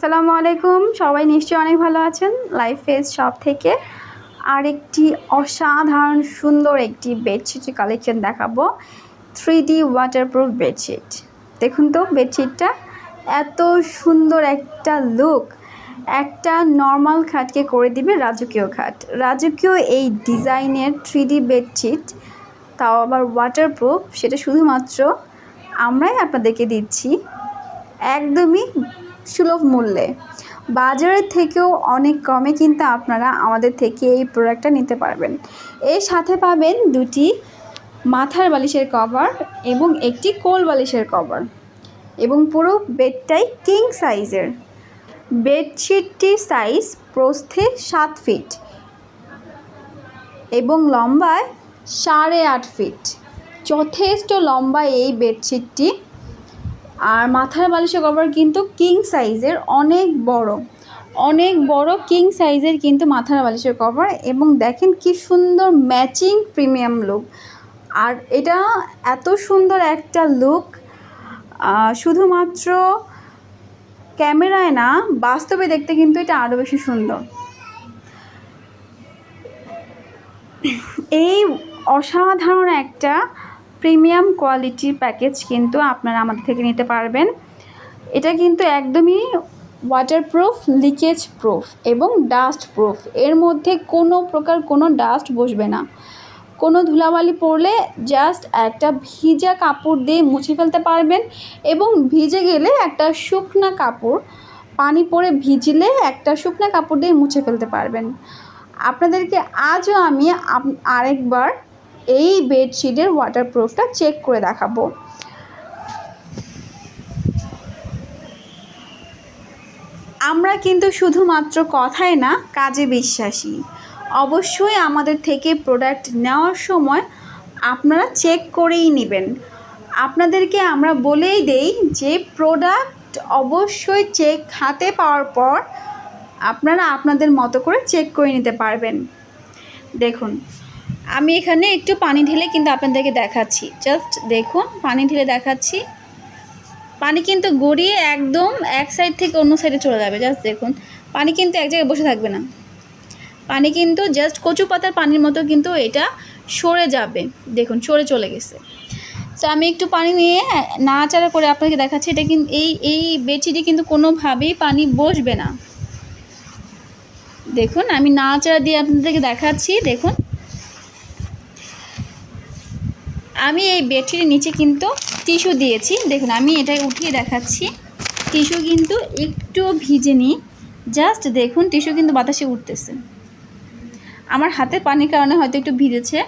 আসসালামু আলাইকুম, সবাই নিশ্চয়ই অনেক ভালো আছেন। লাইফ ফেজ শপ থেকে আরেকটি অসাধারণ সুন্দর একটি বেডশিটের কালেকশন দেখাবো। 3D waterproof bedsheet. দেখুন তো বেডশিটটা এত সুন্দর একটা লুক, একটা নর্মাল খাটকে করে দিবে রাজকীয় খাট। রাজকীয় এই ডিজাইনের 3D বেডশিট, তাও আবার ওয়াটারপ্রুফ, সেটা শুধুমাত্র আমরাই আপনাদেরকে দিচ্ছি একদমই সুলভ মূল্যে। বাজারের থেকেও অনেক কমে কিন্তু আপনারা আমাদের থেকে এই প্রোডাক্টটা নিতে পারবেন। এর সাথে পাবেন দুটি মাথার বালিশের কভার এবং একটি কোল বালিশের কভার, এবং পুরো বেডটাই কিং সাইজের। বেডশিটটির সাইজ প্রস্থে 7 ফিট এবং লম্বায় 8.5 ফিট। যথেষ্ট লম্বা এই বেডশিটটি। আর মাথার বালিশের কভার কিন্তু কিং সাইজের, অনেক বড় কিং সাইজের কিন্তু মাথার বালিশের কভার। এবং দেখেন কি সুন্দর ম্যাচিং প্রিমিয়াম লুক। আর এটা এত সুন্দর একটা লুক শুধুমাত্র ক্যামেরায় না, বাস্তবে দেখতে কিন্তু এটা আরও বেশি সুন্দর। এই অসাধারণ একটা প্রিমিয়াম কোয়ালিটির প্যাকেজ কিন্তু আপনারা আমাদের থেকে নিতে পারবেন। এটা কিন্তু একদমই ওয়াটারপ্রুফ, লিকেজ প্রুফ এবং ডাস্ট প্রুফ। এর মধ্যে কোনো প্রকার কোনো ডাস্ট বসবে না। কোনো ধুলাবালি পড়লে জাস্ট একটা ভিজা কাপড় দিয়ে মুছে ফেলতে পারবেন, এবং ভিজে গেলে একটা শুকনো কাপড়, পানি পড়ে ভিজলে একটা শুকনো কাপড় দিয়ে মুছে ফেলতে পারবেন। আপনাদেরকে আজও আমি আরেকবার এই বেডশিটের ওয়াটারপ্রুফটা চেক করে দেখাবো। আমরা কিন্তু শুধুমাত্র কথায় না, কাজে বিশ্বাসী। অবশ্যই আমাদের থেকে প্রোডাক্ট নেওয়ার সময় আপনারা চেক করেই নেবেন। আপনাদেরকে আমরা বলেই দেই যে প্রোডাক্ট অবশ্যই চেক হাতে পাওয়ার পর আপনারা আপনাদের মতো করে চেক করে নিতে পারবেন। দেখুন, আমি এখানে একটু পানি ঢেলে কিন্তু আপনাদেরকে দেখাচ্ছি। জাস্ট দেখুন, পানি ঢেলে দেখাচ্ছি। পানি কিন্তু গড়িয়ে একদম এক সাইড থেকে অন্য সাইডে চলে যাবে। জাস্ট দেখুন, পানি কিন্তু এক জায়গায় বসে থাকবে না। পানি কিন্তু জাস্ট কচু পাতার পানির মতো কিন্তু এটা সরে যাবে। দেখুন, সরে চলে গেছে। তো আমি একটু পানি নিয়ে নাড়াচাড়া করে আপনাকে দেখাচ্ছি। এটা কিন্তু এই বেডশিটে কিন্তু কোনোভাবেই পানি বসবে না। দেখুন, আমি নাড়াচাড়া দিয়ে আপনাদেরকে দেখাচ্ছি। দেখুন, আমি এই বেডশিটের নিচে কিন্তু টিস্যু দিয়েছি। দেখুন, আমি এটা উঠিয়ে দেখাচ্ছি। টিস্যু কিন্তু একটু ভিজেনি। জাস্ট দেখুন, টিস্যু কিন্তু বাতাসে উঠতেছে। আমার হাতে পানির কারণে হয়তো একটু ভিজেছে।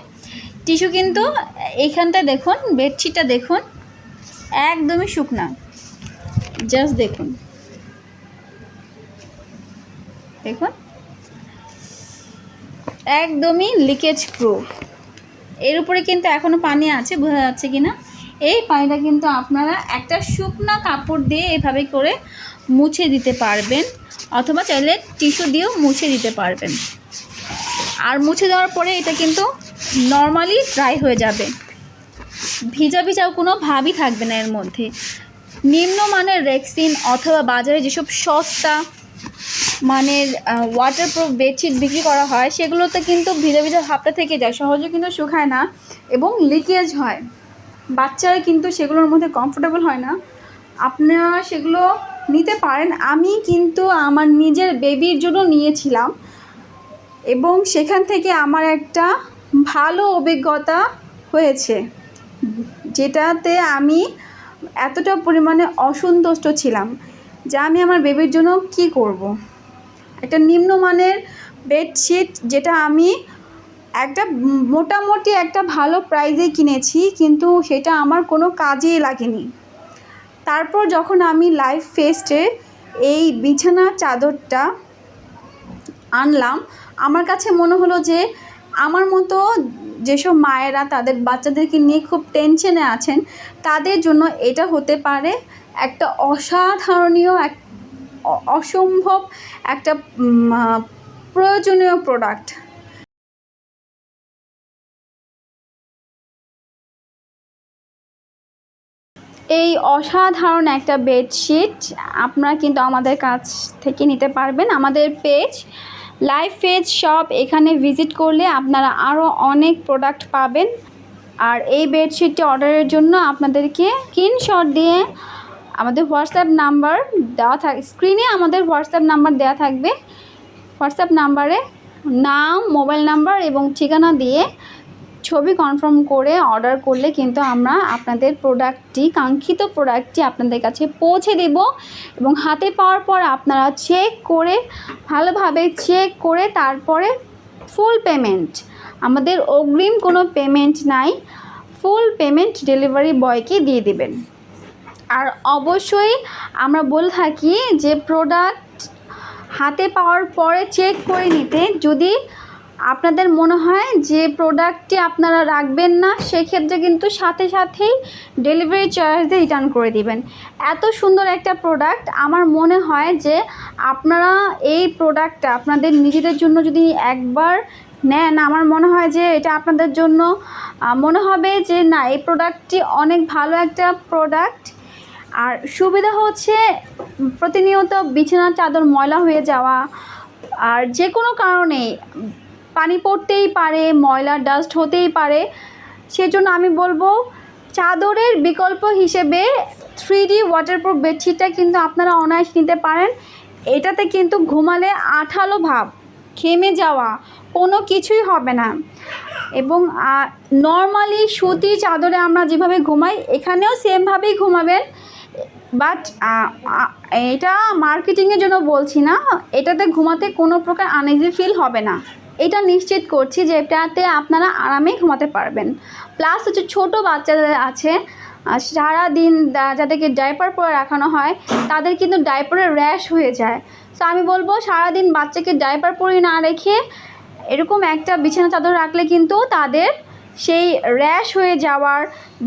টিস্যু কিন্তু এইখানটায় দেখুন, বেডশিটটা দেখুন একদমই শুকনা। জাস্ট দেখুন, দেখুন একদমই লিকেজ প্রুফ। এর উপরে কিন্তু এখনও পানি আছে, বোঝা যাচ্ছে কি না। এই পানিটা কিন্তু আপনারা একটা শুকনা কাপড় দিয়ে এভাবে করে মুছে দিতে পারবেন, অথবা চাইলে টিস্যু দিয়েও মুছে দিতে পারবেন। আর মুছে দেওয়ার পরে এটা কিন্তু নর্মালি ড্রাই হয়ে যাবে। ভিজা ভিজাও কোনো ভাবই থাকবে না এর মধ্যে। নিম্নমানের রেক্সিন অথবা বাজারে যেসব সস্তা মানের ওয়াটারপ্রুফ বেডশিট বিক্রি করা হয়, সেগুলোতে কিন্তু ভিজা ভিজা ভাবটা থেকে যায়, সহজে কিন্তু শুকায় না এবং লিকেজ হয়। বাচ্চারা কিন্তু সেগুলোর মধ্যে কমফোর্টেবল হয় না। আপনারা সেগুলো নিতে পারেন। আমি কিন্তু আমার নিজের বেবির জন্য নিয়েছিলাম, এবং সেখান থেকে আমার একটা ভালো অভিজ্ঞতা হয়েছে, যেটাতে আমি এতটা পরিমাণে অসন্তুষ্ট ছিলাম যে আমি আমার বেবির জন্য কি করব। একটা নিম্নমানের বেডশিট, যেটা আমি একটা মোটামুটি একটা ভালো প্রাইজে কিনেছি, কিন্তু সেটা আমার কোনো কাজেই লাগেনি। তারপর যখন আমি লাইফ ফেস্টে এই বিছানা চাদরটা আনলাম, আমার কাছে মনে হলো যে আমার মতো যেসব মায়েরা তাদের বাচ্চাদেরকে নিয়ে খুব টেনশনে আছেন, তাদের জন্য এটা হতে পারে একটা অসাধারণীয়, অসম্ভব একটা প্রয়োজনীয় প্রোডাক্ট। এই অসাধারণ একটা বেডশিট আপনারা কিন্তু আমাদের কাছ থেকে নিতে পারবেন। আমাদের পেজ লাইফ পেজ শপ, এখানে ভিজিট করলে আপনারা আরও অনেক প্রোডাক্ট পাবেন। আর এই বেডশিটটি অর্ডারের জন্য আপনাদেরকে স্ক্রিনশট দিয়ে আমাদের হোয়াটসঅ্যাপ নাম্বার দেওয়া স্ক্রিনে আমাদের হোয়াটসঅ্যাপ নাম্বার দেওয়া থাকবে। হোয়াটসঅ্যাপ নাম্বারে নাম, মোবাইল নাম্বার এবং ঠিকানা দিয়ে ছবি কনফার্ম করে অর্ডার করলে কিন্তু আমরা আপনাদের কাঙ্ক্ষিত প্রোডাক্টটি আপনাদের কাছে পৌঁছে দেব এবং হাতে পাওয়ার পর আপনারা ভালোভাবে চেক করে তারপরে ফুল পেমেন্ট, আমাদের অগ্রিম কোনো পেমেন্ট নাই, ফুল পেমেন্ট ডেলিভারি বয়কে দিয়ে দেবেন। আর অবশ্যই আমরা বলে থাকি যে প্রোডাক্ট হাতে পাওয়ার পরে চেক করে নিতে। যদি আপনাদের মনে হয় যে প্রোডাক্টটি আপনারা রাখবেন না, সেক্ষেত্রে কিন্তু সাথে সাথেই ডেলিভারি চার্জ দিয়ে রিটার্ন করে দিবেন। এত সুন্দর একটা প্রোডাক্ট, আমার মনে হয় যে আপনারা এই প্রোডাক্টটা আপনাদের নিজেদের জন্য যদি একবার নেন, আমার মনে হয় যে এটা আপনাদের জন্য মনে হবে যে না, এই প্রোডাক্টটি অনেক ভালো একটা প্রোডাক্ট। আর সুবিধা হচ্ছে প্রতিনিয়ত বিছানার চাদর ময়লা হয়ে যাওয়া, আর যে কোনো কারণে পানি পড়তেই পারে, ময়লা ডাস্ট হতেই পারে। সেজন্য আমি বলবো চাদরের বিকল্প হিসেবে 3D ওয়াটারপ্রুফ বেডশিটটা কিন্তু আপনারা অনায়াসে নিতে পারেন। এটাতে কিন্তু ঘুমালে আঠালো ভাব, ঘেমে যাওয়া কোনো কিছুই হবে না। এবং নর্মালি সুতির চাদরে আমরা যেভাবে ঘুমাই, এখানেও সেমভাবেই ঘুমাবেন। বাট এটা মার্কেটিংয়ের জন্য বলছি না, এটাতে ঘুমাতে কোনো প্রকার আনইজি ফিল হবে না, এটা নিশ্চিত করছি যে এটাতে আপনারা আরামে ঘুমাতে পারবেন। প্লাস হচ্ছে ছোটো বাচ্চাদের আছে, সারাদিন যাদেরকে ডাইপার পরে রাখানো হয়, তাদের কিন্তু ডাইপারে র্যাশ হয়ে যায়। সো আমি বলবো সারাদিন বাচ্চাকে ডাইপার পরে না রেখে এরকম একটা বিছানা চাদর রাখলে কিন্তু তাদের সেই র্যাশ হয়ে যাওয়ার,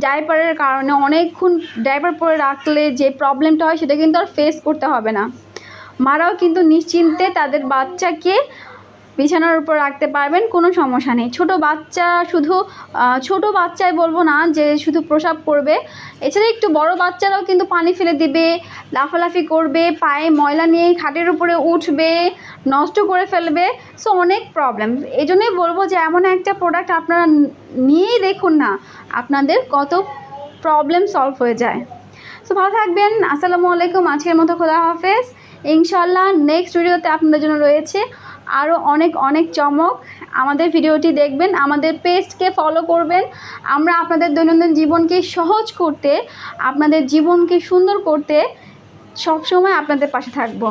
ডাইপারের কারণে অনেকক্ষণ ডাইপার পরে রাখলে যে প্রবলেমটা হয় সেটা কিন্তু আর ফেস করতে হবে না। মারাও কিন্তু নিশ্চিন্তে তাদের বাচ্চাকে বিছানার উপর রাখতে পারবেন, কোনো সমস্যা নেই। ছোটো বাচ্চাই বলবো না যে শুধু প্রসাব করবে, এছাড়া একটু বড় বাচ্চারাও কিন্তু পানি ফেলে দিবে, লাফালাফি করবে, পায়ে ময়লা নিয়ে খাটের উপরে উঠবে, নষ্ট করে ফেলবে। সো অনেক প্রবলেম। এই জন্যই বলবো যে এমন একটা প্রোডাক্ট আপনারা নিয়েই দেখুন না, আপনাদের কত প্রবলেম সলভ হয়ে যায়। সো ভালো থাকবেন। আসসালামু আলাইকুম। আজকের মতো খোদা হাফেজ। ইনশাল্লাহ নেক্সট ভিডিওতে আপনাদের জন্য রয়েছে আরও অনেক চমক। আমাদের ভিডিওটি দেখবেন, আমাদের পেজকে ফলো করবেন। আমরা আপনাদের দৈনন্দিন জীবনকে সহজ করতে, আপনাদের জীবনকে সুন্দর করতে সবসময় আপনাদের পাশে থাকব।